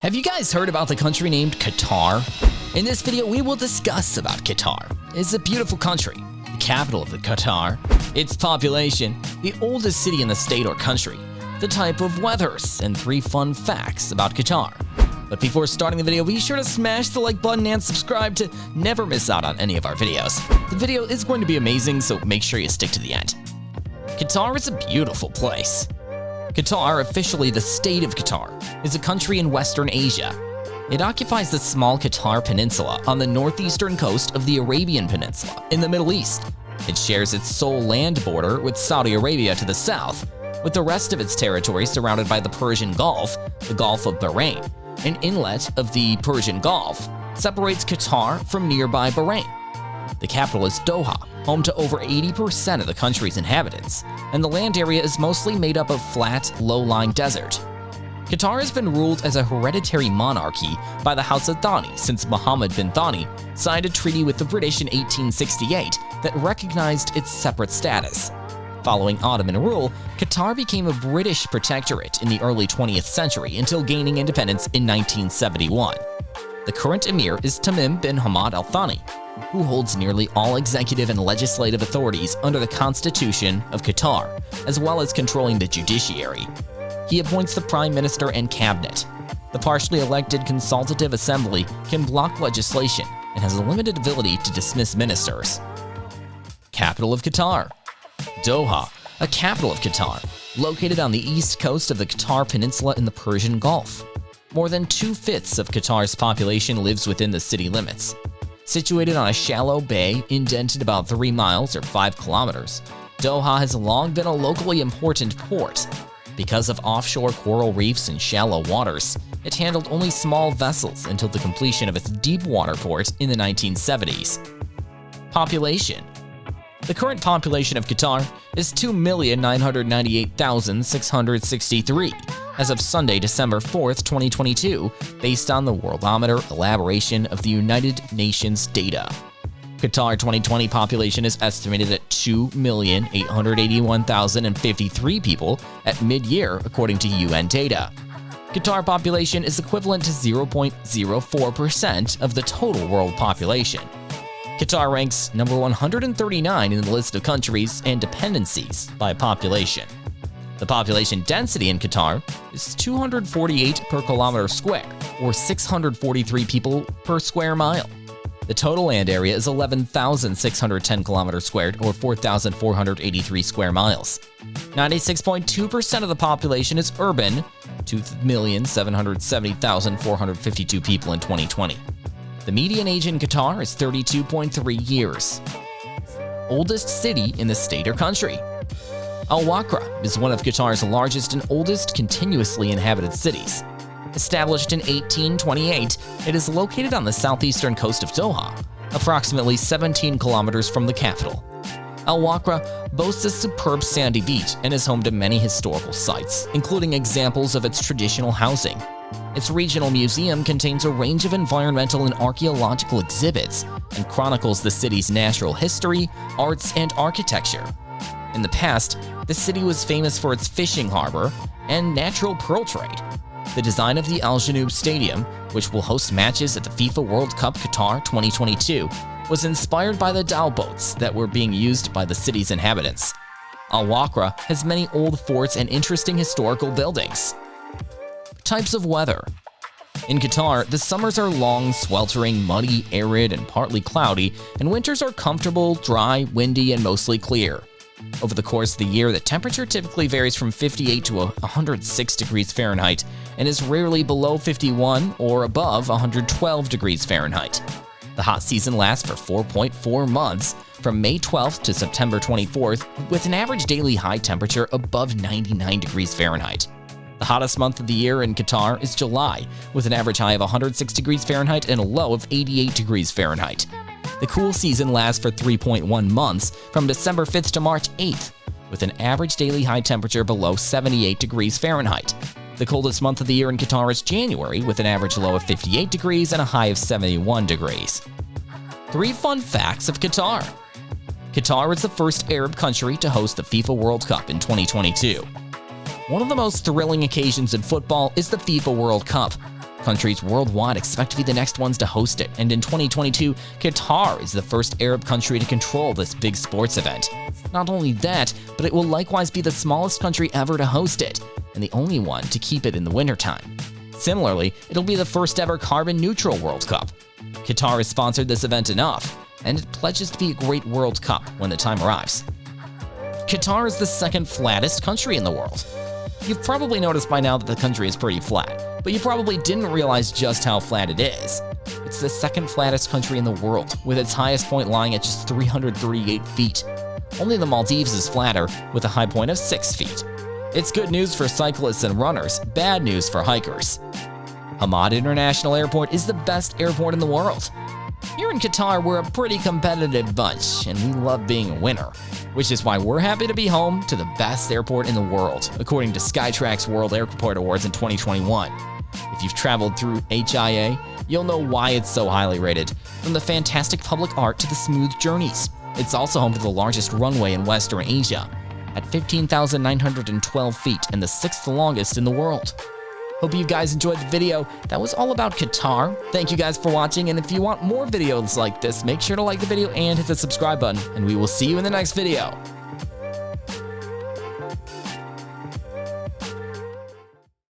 Have you guys heard about the country named Qatar? In this video, we will discuss about Qatar. It's a beautiful country, the capital of the Qatar, its population, the oldest city in the state or country, the type of weathers, and 3 fun facts about Qatar. But before starting the video, be sure to smash the like button and subscribe to never miss out on any of our videos. The video is going to be amazing, so make sure you stick to the end. Qatar is a beautiful place. Qatar, officially the state of Qatar, is a country in Western Asia. It occupies the small Qatar Peninsula on the northeastern coast of the Arabian Peninsula in the Middle East. It shares its sole land border with Saudi Arabia to the south, with the rest of its territory surrounded by the Persian Gulf, the Gulf of Bahrain. An inlet of the Persian Gulf separates Qatar from nearby Bahrain. The capital is Doha, home to over 80% of the country's inhabitants, and the land area is mostly made up of flat, low-lying desert. Qatar has been ruled as a hereditary monarchy by the House of Thani since Mohammed bin Thani signed a treaty with the British in 1868 that recognized its separate status. Following Ottoman rule, Qatar became a British protectorate in the early 20th century until gaining independence in 1971. The current emir is Tamim bin Hamad Al Thani, who holds nearly all executive and legislative authorities under the Constitution of Qatar, as well as controlling the judiciary. He appoints the Prime Minister and Cabinet. The partially elected Consultative Assembly can block legislation and has a limited ability to dismiss ministers. Capital of Qatar: Doha, a capital of Qatar, located on the east coast of the Qatar Peninsula in the Persian Gulf. More than 2/5 of Qatar's population lives within the city limits. Situated on a shallow bay indented about 3 miles or 5 kilometers, Doha has long been a locally important port. Because of offshore coral reefs and shallow waters, it handled only small vessels until the completion of its deep water port in the 1970s. Population: the current population of Qatar is 2,998,663 as of Sunday, December 4th, 2022, based on the Worldometer elaboration of the United Nations data. Qatar 2020 population is estimated at 2,881,053 people at mid-year, according to UN data. Qatar population is equivalent to 0.04% of the total world population. Qatar ranks number 139 in the list of countries and dependencies by population. The population density in Qatar is 248 per kilometer square, or 643 people per square mile. The total land area is 11,610 kilometers squared, or 4,483 square miles. 96.2% of the population is urban, 2,770,452 people in 2020. The median age in Qatar is 32.3 years. Oldest city in the state or country: Al Wakra is one of Qatar's largest and oldest continuously inhabited cities. Established in 1828, it is located on the southeastern coast of Doha, approximately 17 kilometers from the capital. Al Wakra boasts a superb sandy beach and is home to many historical sites, including examples of its traditional housing. Its regional museum contains a range of environmental and archaeological exhibits and chronicles the city's natural history, arts, and architecture. In the past, the city was famous for its fishing harbor and natural pearl trade. The design of the Al Janoub Stadium, which will host matches at the FIFA World Cup Qatar 2022, was inspired by the dhow boats that were being used by the city's inhabitants. Al Wakra has many old forts and interesting historical buildings. Types of weather: in Qatar, the summers are long, sweltering, muddy, arid, and partly cloudy, and winters are comfortable, dry, windy, and mostly clear. Over the course of the year, the temperature typically varies from 58 to 106 degrees Fahrenheit and is rarely below 51 or above 112 degrees Fahrenheit. The hot season lasts for 4.4 months, from May 12th to September 24th, with an average daily high temperature above 99 degrees Fahrenheit. The hottest month of the year in Qatar is July, with an average high of 106 degrees Fahrenheit and a low of 88 degrees Fahrenheit. The cool season lasts for 3.1 months, from December 5th to March 8th, with an average daily high temperature below 78 degrees Fahrenheit. The coldest month of the year in Qatar is January, with an average low of 58 degrees and a high of 71 degrees. 3 fun facts of Qatar. Qatar is the first Arab country to host the FIFA World Cup in 2022. One of the most thrilling occasions in football is the FIFA World Cup. Countries worldwide expect to be the next ones to host it, and in 2022, Qatar is the first Arab country to control this big sports event. Not only that, but it will likewise be the smallest country ever to host it, and the only one to keep it in the wintertime. Similarly, it'll be the first ever carbon-neutral World Cup. Qatar has sponsored this event enough, and it pledges to be a great World Cup when the time arrives. Qatar is the second flattest country in the world. You've probably noticed by now that the country is pretty flat, but you probably didn't realize just how flat it is. It's the second flattest country in the world, with its highest point lying at just 338 feet. Only the Maldives is flatter, with a high point of 6 feet. It's good news for cyclists and runners, bad news for hikers. Hamad International Airport is the best airport in the world. Here in Qatar, we're a pretty competitive bunch, and we love being a winner, which is why we're happy to be home to the best airport in the world, according to Skytrax World Airport Awards in 2021. If you've traveled through HIA, you'll know why it's so highly rated, from the fantastic public art to the smooth journeys. It's also home to the largest runway in Western Asia, at 15,912 feet and the 6th longest in the world. Hope you guys enjoyed the video. That was all about Qatar. Thank you guys for watching, and if you want more videos like this, make sure to like the video and hit the subscribe button, and we will see you in the next video.